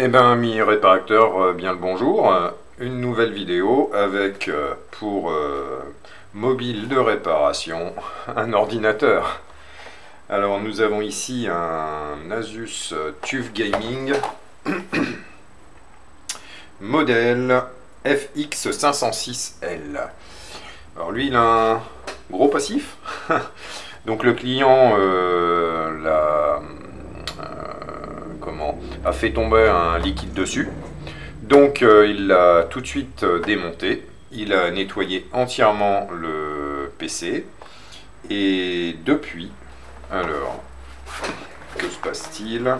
Eh ben, ami réparateur, bien le bonjour. Une nouvelle vidéo avec, pour mobile de réparation, un ordinateur. Alors, nous avons ici un Asus TUF Gaming, modèle FX506L. Alors, lui, il a un gros passif. Donc, le client a fait tomber un liquide dessus. Donc il l'a tout de suite démonté, il a nettoyé entièrement le PC et depuis, alors, que se passe-t-il?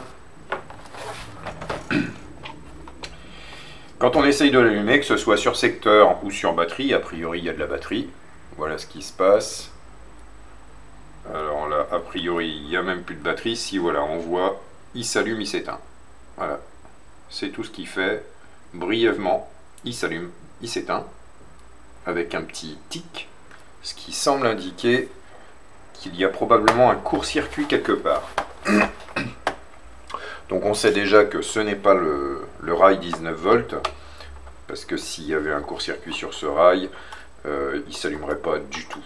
Quand on essaye de l'allumer, que ce soit sur secteur ou sur batterie, a priori il y a de la batterie, voilà ce qui se passe. Alors là, a priori il n'y a même plus de batterie, si voilà, on voit, il s'allume, il s'éteint. Voilà, c'est tout ce qu'il fait. Brièvement, il s'allume, il s'éteint, avec un petit tic, ce qui semble indiquer qu'il y a probablement un court-circuit quelque part. Donc on sait déjà que ce n'est pas le rail 19 volts, parce que s'il y avait un court-circuit sur ce rail, il ne s'allumerait pas du tout.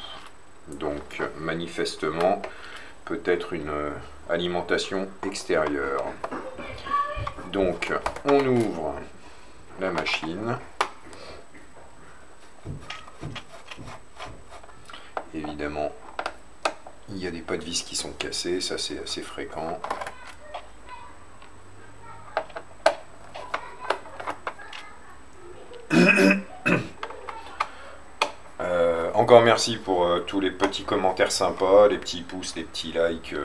Donc manifestement, peut-être une alimentation extérieure. Donc on ouvre la machine. Évidemment, il y a des pas de vis qui sont cassés, ça c'est assez fréquent. Encore merci pour tous les petits commentaires sympas, les petits pouces, les petits likes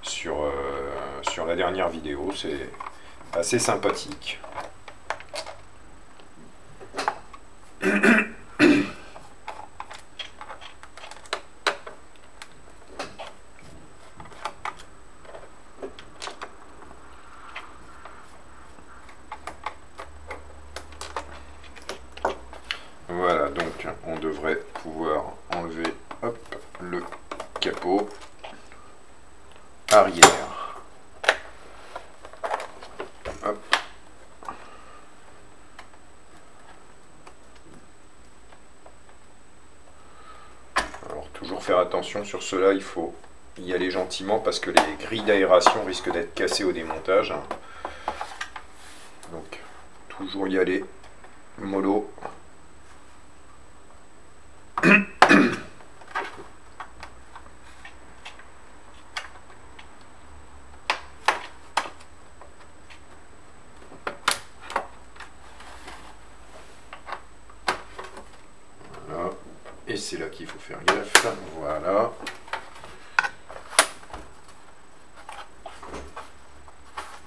sur la dernière vidéo, c'est assez sympathique. Voilà, donc on devrait pouvoir enlever hop, le capot arrière. Hop. Alors toujours faire attention sur cela, il faut y aller gentiment parce que les grilles d'aération risquent d'être cassées au démontage. Donc toujours y aller mollo. Voilà. Et c'est là qu'il faut faire gaffe. Voilà.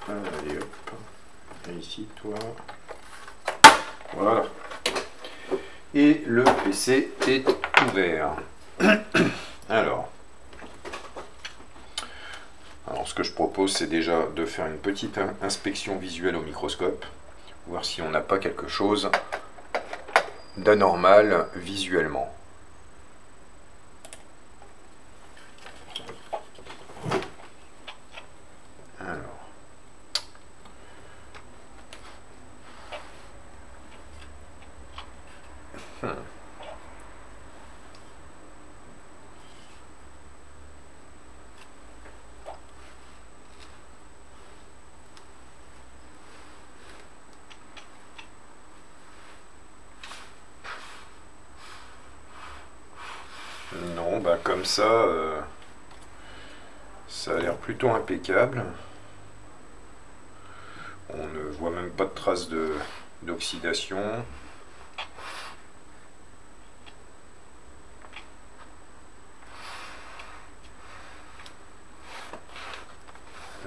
Allez hop. Et ici toi. Voilà. Et le PC est ouvert. Alors ce que je propose, c'est déjà de faire une petite inspection visuelle au microscope, voir si on n'a pas quelque chose d'anormal visuellement. Alors. Non, bah comme ça, ça a l'air plutôt impeccable. On ne voit même pas de traces d'oxydation.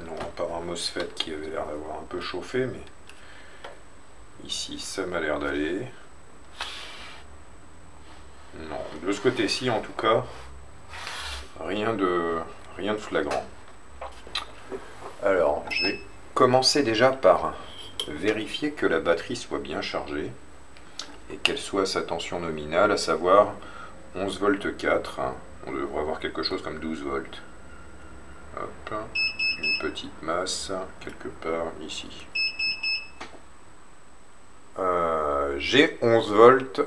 Non, à part un MOSFET qui avait l'air d'avoir un peu chauffé, mais ici ça m'a l'air d'aller. Non, de ce côté-ci en tout cas, rien de flagrant. Alors, je vais commencer déjà par vérifier que la batterie soit bien chargée et qu'elle soit à sa tension nominale, à savoir 11 volts 4. On devrait avoir quelque chose comme 12 volts. Hop, une petite masse quelque part ici. J'ai 11 volts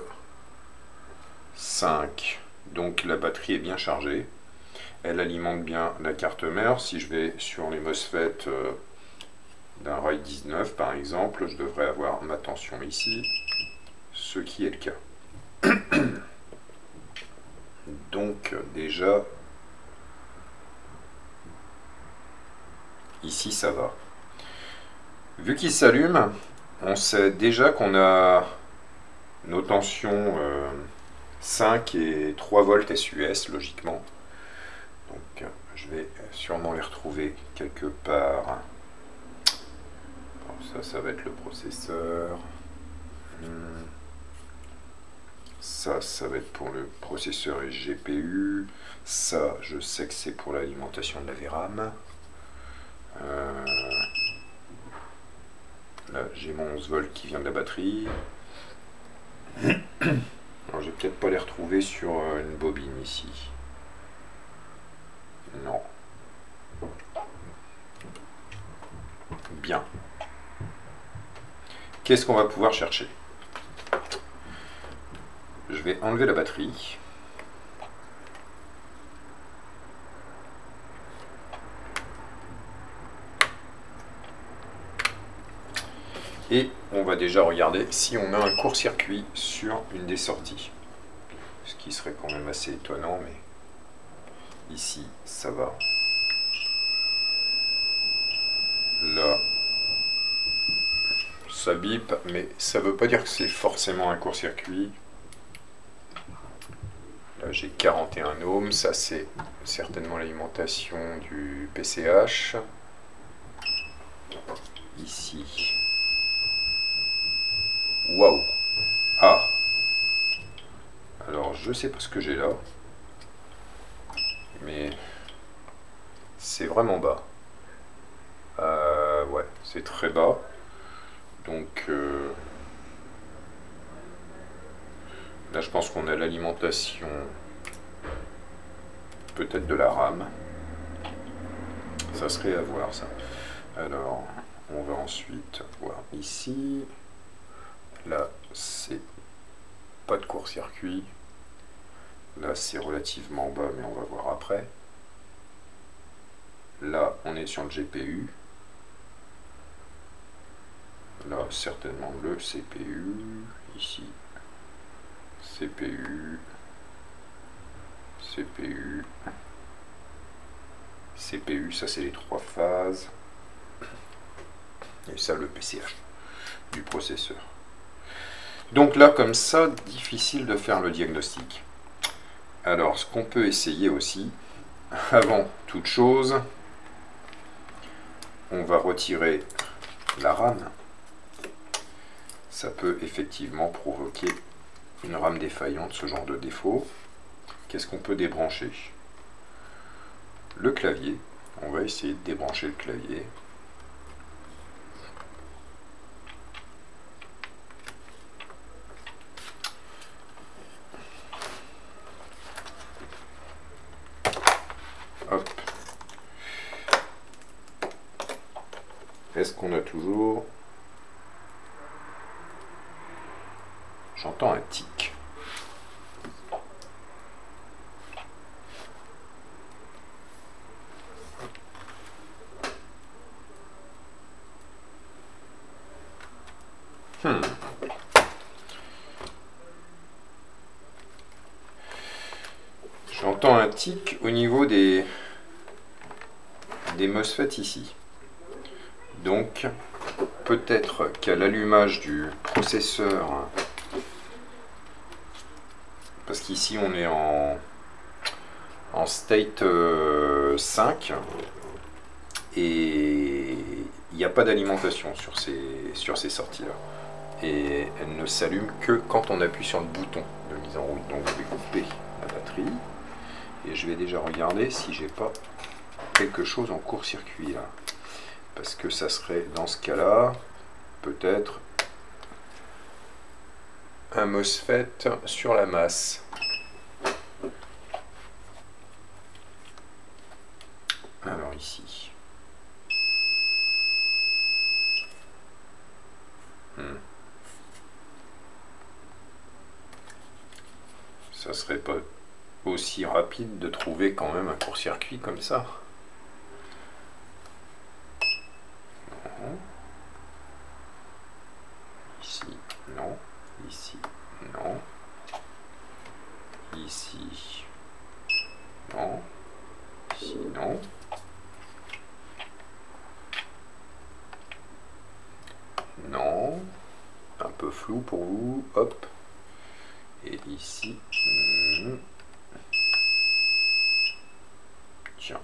5. Donc la batterie est bien chargée. Elle alimente bien la carte mère. Si je vais sur les MOSFET d'un RAID 19 par exemple, je devrais avoir ma tension ici, ce qui est le cas. Donc déjà, ici ça va. Vu qu'il s'allume, on sait déjà qu'on a nos tensions 5 et 3 volts SUS logiquement. Donc je vais sûrement les retrouver quelque part. Bon, ça va être le processeur. Ça va être pour le processeur et GPU. Ça, je sais que c'est pour l'alimentation de la VRAM. Là, j'ai mon 11 volts qui vient de la batterie. Alors, je vais peut-être pas les retrouver sur une bobine ici. Non. Bien. Qu'est-ce qu'on va pouvoir chercher? Je vais enlever la batterie. Et on va déjà regarder si on a un court-circuit sur une des sorties. Ce qui serait quand même assez étonnant, mais ici, ça va. Là, ça bip, mais ça veut pas dire que c'est forcément un court-circuit. Là, j'ai 41 ohms, ça c'est certainement l'alimentation du PCH. Ici. Waouh! Ah! Alors, je sais pas ce que j'ai là, mais c'est vraiment bas. Ouais, c'est très bas. Donc, là, je pense qu'on a l'alimentation peut-être de la RAM. Ça serait à voir, ça. Alors, on va ensuite voir ici. Là, c'est pas de court-circuit. Là, c'est relativement bas, mais on va voir après. Là, on est sur le GPU. Là, certainement le CPU. Ici, CPU. CPU. CPU, ça c'est les 3 phases. Et ça, le PCH du processeur. Donc là, comme ça, difficile de faire le diagnostic. Alors, ce qu'on peut essayer aussi, avant toute chose, on va retirer la RAM. Ça peut effectivement provoquer une RAM défaillante, ce genre de défaut. Qu'est-ce qu'on peut débrancher? Le clavier. On va essayer de débrancher le clavier. Hop. Est-ce qu'on a toujours... J'entends un tic. J'entends un tic au niveau des MOSFET ici. Donc, peut-être qu'à l'allumage du processeur, parce qu'ici on est en state 5, et il n'y a pas d'alimentation sur ces sorties-là. Et elle ne s'allume que quand on appuie sur le bouton de mise en route. Donc je vais couper la batterie, et je vais déjà regarder si j'ai pas quelque chose en court-circuit là. Parce que ça serait dans ce cas-là, peut-être un MOSFET sur la masse. Alors ici. serait pas aussi rapide de trouver quand même un court-circuit comme ça. Non. Ici, non. Ici, non. Ici, non. Ici, non. Non. Un peu flou pour vous. Hop. Et ici. Tiens.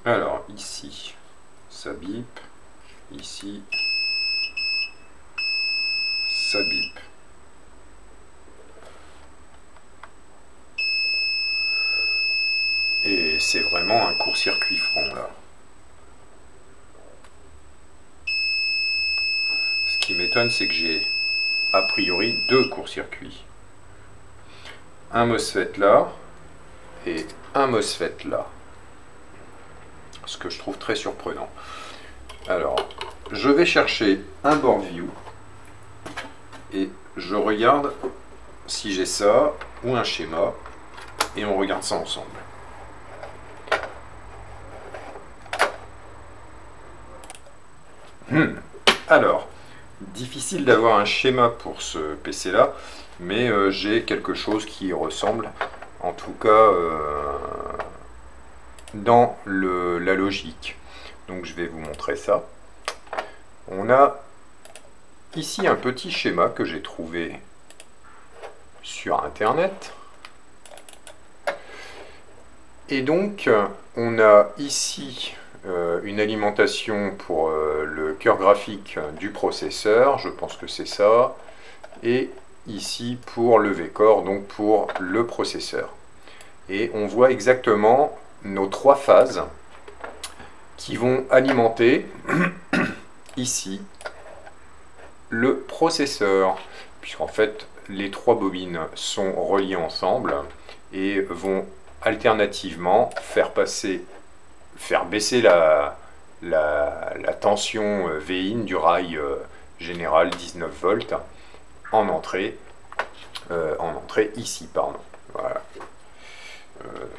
Alors, ici, ça bip. Ici, ça bip. Et c'est vraiment un court-circuit franc là. Ce qui m'étonne, c'est que j'ai a priori deux courts-circuits. Un MOSFET là et un MOSFET là. Ce que je trouve très surprenant. Alors, je vais chercher un board view et je regarde si j'ai ça ou un schéma et on regarde ça ensemble. Alors, difficile d'avoir un schéma pour ce PC là, mais j'ai quelque chose qui ressemble, en tout cas dans la logique. Donc je vais vous montrer ça. On a ici un petit schéma que j'ai trouvé sur internet. Et donc on a ici une alimentation pour le cœur graphique du processeur, je pense que c'est ça, et ici pour le V-Core, donc pour le processeur. Et on voit exactement nos trois phases qui vont alimenter ici le processeur, puisqu'en fait les trois bobines sont reliées ensemble et vont alternativement faire baisser la tension Vin du rail général 19 volts en entrée ici, pardon. Voilà.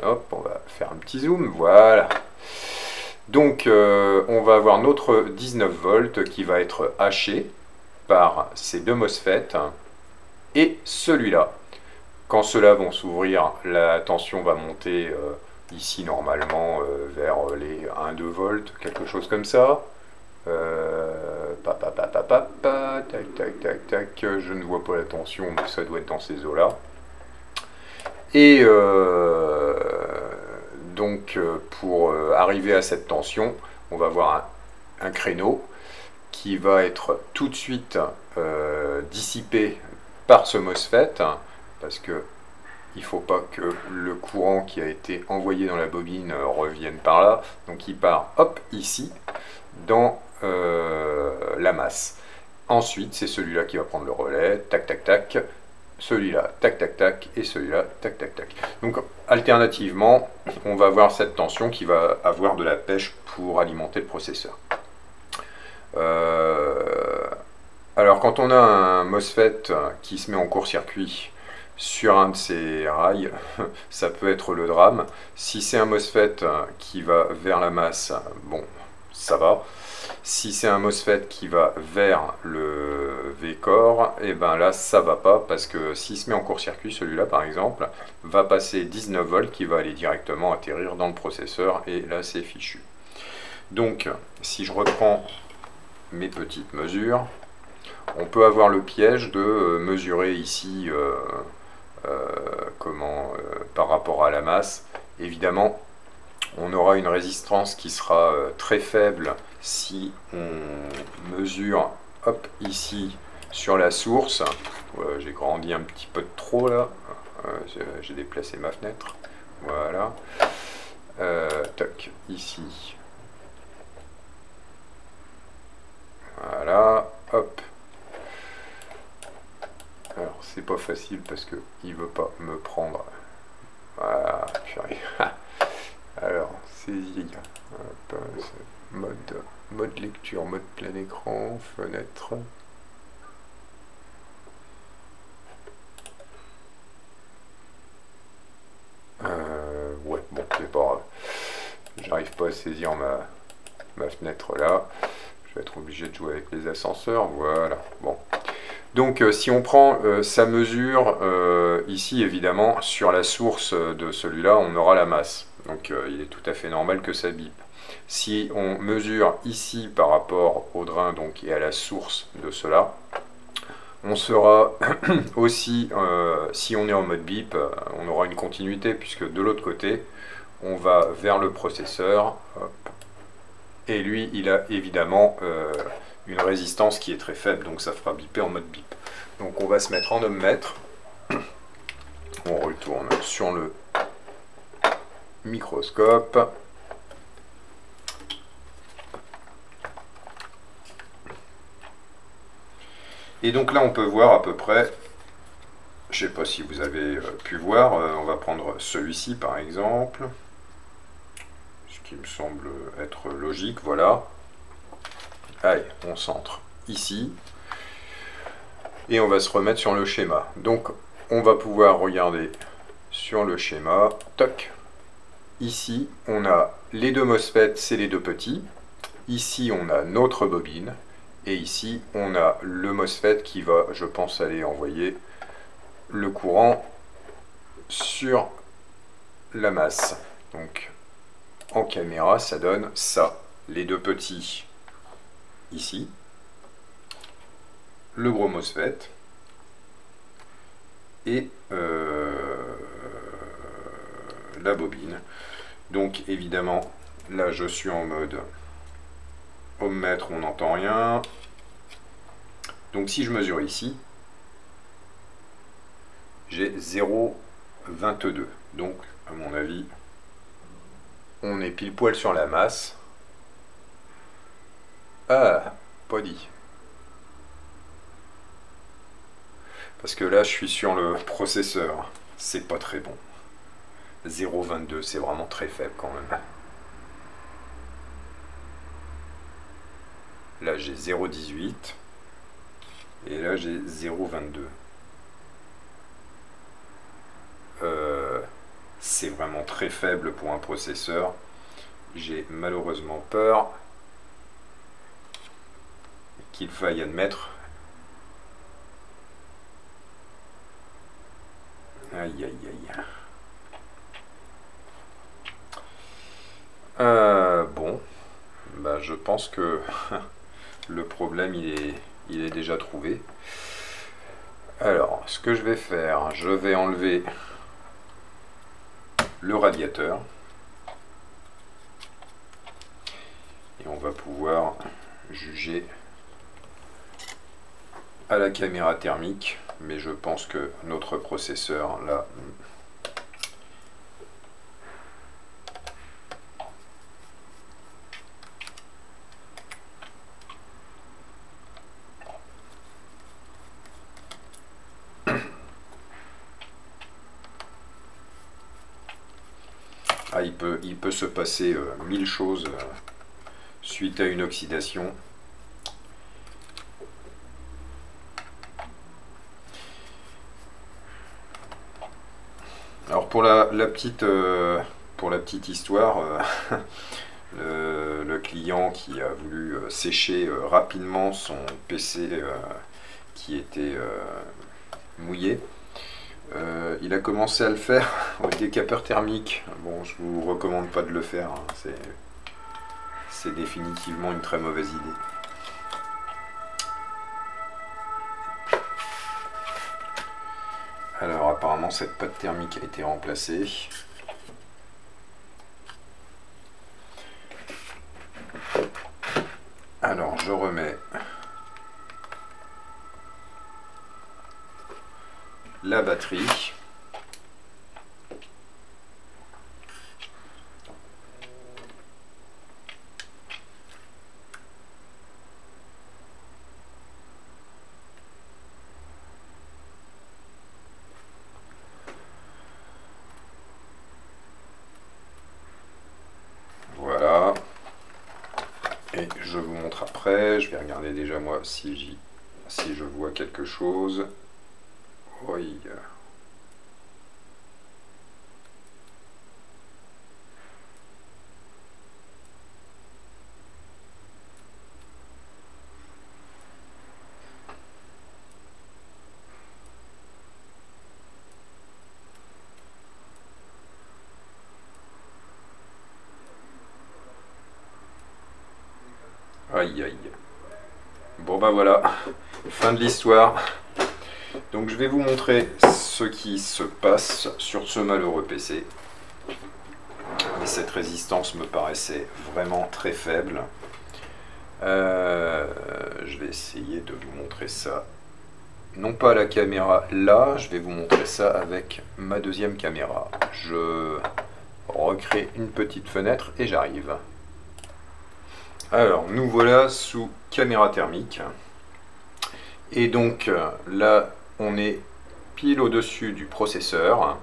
Hop, on va faire un petit zoom, voilà. Donc on va avoir notre 19 volts qui va être haché par ces deux MOSFET et celui-là. Quand ceux-là vont s'ouvrir, la tension va monter ici normalement vers les 1-2 volts, quelque chose comme ça. Tac, tac, tac, tac, je ne vois pas la tension, mais ça doit être dans ces eaux-là. Et donc pour arriver à cette tension, on va avoir un créneau qui va être tout de suite dissipé par ce MOSFET, parce que il ne faut pas que le courant qui a été envoyé dans la bobine revienne par là. Donc il part, hop, ici, dans la masse. Ensuite, c'est celui-là qui va prendre le relais, tac, tac, tac, celui-là, tac, tac, tac, et celui-là, tac, tac, tac. Donc, alternativement, on va avoir cette tension qui va avoir de la pêche pour alimenter le processeur. Alors, quand on a un MOSFET qui se met en court-circuit sur un de ces rails, ça peut être le drame. Si c'est un MOSFET qui va vers la masse, bon, ça va. Si c'est un MOSFET qui va vers le V-Core, et ben là ça va pas, parce que s'il se met en court-circuit, celui-là par exemple, va passer 19 volts qui va aller directement atterrir dans le processeur, et là c'est fichu. Donc si je reprends mes petites mesures, on peut avoir le piège de mesurer ici par rapport à la masse. Évidemment, on aura une résistance qui sera très faible si on mesure, hop, ici sur la source. J'ai grandi un petit peu de trop là, j'ai déplacé ma fenêtre, voilà. Toc, ici, voilà, hop. Alors c'est pas facile parce que il veut pas me prendre. Voilà. purée. Alors, saisir. Hop, mode lecture, mode plein écran, fenêtre. Ouais, bon, c'est pas grave. J'arrive pas à saisir ma fenêtre là. Je vais être obligé de jouer avec les ascenseurs. Voilà, bon. Donc si on prend sa mesure, ici évidemment, sur la source de celui-là, on aura la masse. Donc il est tout à fait normal que ça bip. Si on mesure ici par rapport au drain donc, et à la source de cela, on sera aussi, si on est en mode bip, on aura une continuité puisque de l'autre côté, on va vers le processeur. Hop, et lui, il a évidemment une résistance qui est très faible, donc ça fera biper en mode bip. Donc on va se mettre en ohmmètre. On retourne sur le microscope. Et donc là, on peut voir à peu près, je ne sais pas si vous avez pu voir, on va prendre celui-ci par exemple, ce qui me semble être logique, voilà. Allez, on centre ici. Et on va se remettre sur le schéma. Donc, on va pouvoir regarder sur le schéma. Toc. Ici, on a les deux MOSFET, c'est les deux petits. Ici, on a notre bobine. Et ici, on a le MOSFET qui va, je pense, aller envoyer le courant sur la masse. Donc, en caméra, ça donne ça. Les deux petits ici. Le gros MOSFET. Et la bobine. Donc évidemment, là je suis en mode ohmmètre, on n'entend rien. Donc si je mesure ici, j'ai 0,22. Donc à mon avis, on est pile poil sur la masse. Ah, pas dit. Parce que là je suis sur le processeur. C'est pas très bon. 0,22, c'est vraiment très faible quand même. Là j'ai 0,18 et là j'ai 0,22. C'est vraiment très faible pour un processeur. J'ai malheureusement peur qu'il faille admettre. Aïe aïe aïe. Bon, bah, je pense que le problème il est déjà trouvé. Alors, ce que je vais faire, je vais enlever le radiateur. Et on va pouvoir juger à la caméra thermique. Mais je pense que notre processeur, là... Ah, il peut se passer 1000 choses suite à une oxydation. Alors pour la petite histoire, le client qui a voulu sécher rapidement son PC qui était mouillé, il a commencé à le faire au décapeur thermique. Bon, je vous recommande pas de le faire, hein. C'est définitivement une très mauvaise idée. Alors apparemment cette pâte thermique a été remplacée. Alors je remets la batterie. vais regarder déjà moi si je vois quelque chose. Oui. Aïe aïe. Bon ben voilà, fin de l'histoire. Donc je vais vous montrer ce qui se passe sur ce malheureux PC. Et cette résistance me paraissait vraiment très faible. Je vais essayer de vous montrer ça. Non pas à la caméra là, je vais vous montrer ça avec ma deuxième caméra. Je recrée une petite fenêtre et j'arrive. Alors, nous voilà sous caméra thermique. Et donc, là, on est pile au-dessus du processeur.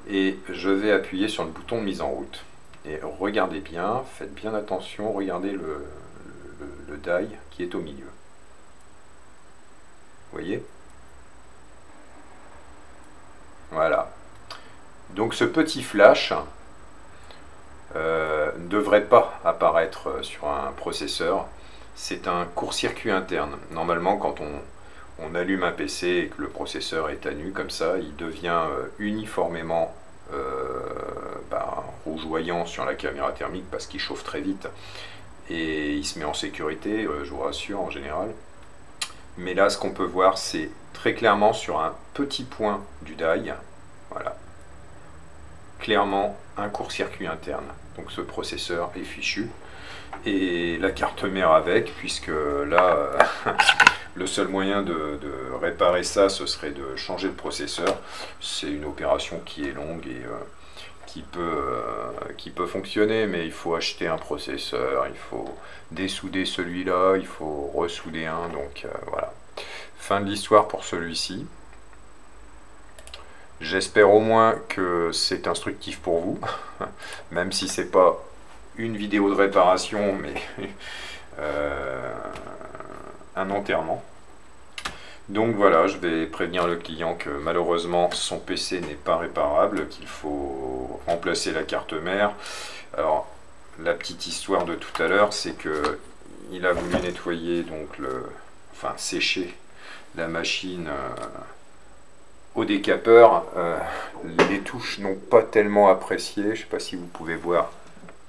Et je vais appuyer sur le bouton de mise en route. Et regardez bien, faites bien attention, regardez le die qui est au milieu. Vous voyez? Voilà. Donc ce petit flash ne devrait pas apparaître sur un processeur. C'est un court-circuit interne. Normalement, quand on allume un PC et que le processeur est à nu comme ça, il devient uniformément rougeoyant sur la caméra thermique parce qu'il chauffe très vite. Et il se met en sécurité, je vous rassure, en général. Mais là, ce qu'on peut voir, c'est très clairement sur un petit point du die, voilà, clairement un court-circuit interne. Donc ce processeur est fichu. Et la carte mère avec, puisque là, le seul moyen de réparer ça, ce serait de changer le processeur. C'est une opération qui est longue et qui peut fonctionner, mais il faut acheter un processeur, il faut dessouder celui-là, il faut ressouder un, donc voilà. Fin de l'histoire pour celui-ci. J'espère au moins que c'est instructif pour vous, même si c'est pas une vidéo de réparation, mais un enterrement. Donc voilà, je vais prévenir le client que malheureusement son PC n'est pas réparable, qu'il faut remplacer la carte mère. Alors la petite histoire de tout à l'heure, c'est que il a voulu nettoyer, donc sécher la machine au décapeur. Les touches n'ont pas tellement apprécié, je ne sais pas si vous pouvez voir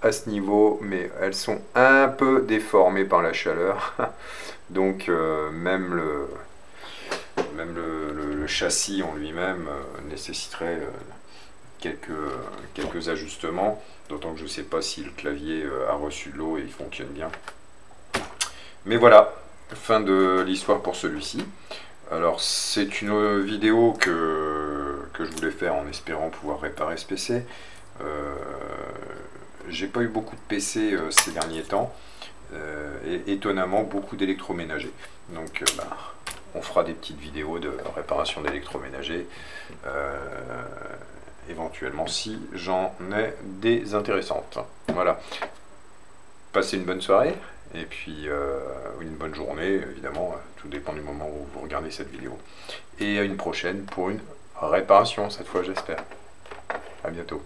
à ce niveau, mais elles sont un peu déformées par la chaleur. Donc même le châssis en lui-même nécessiterait quelques ajustements, d'autant que je ne sais pas si le clavier a reçu de l'eau et il fonctionne bien. Mais voilà, fin de l'histoire pour celui-ci. Alors c'est une vidéo que je voulais faire en espérant pouvoir réparer ce PC. J'ai pas eu beaucoup de PC ces derniers temps, et étonnamment beaucoup d'électroménagers. Donc on fera des petites vidéos de réparation d'électroménager, éventuellement si j'en ai des intéressantes. Voilà. Passez une bonne soirée, et puis une bonne journée, évidemment, tout dépend du moment où vous regardez cette vidéo. Et à une prochaine pour une réparation, cette fois j'espère. À bientôt.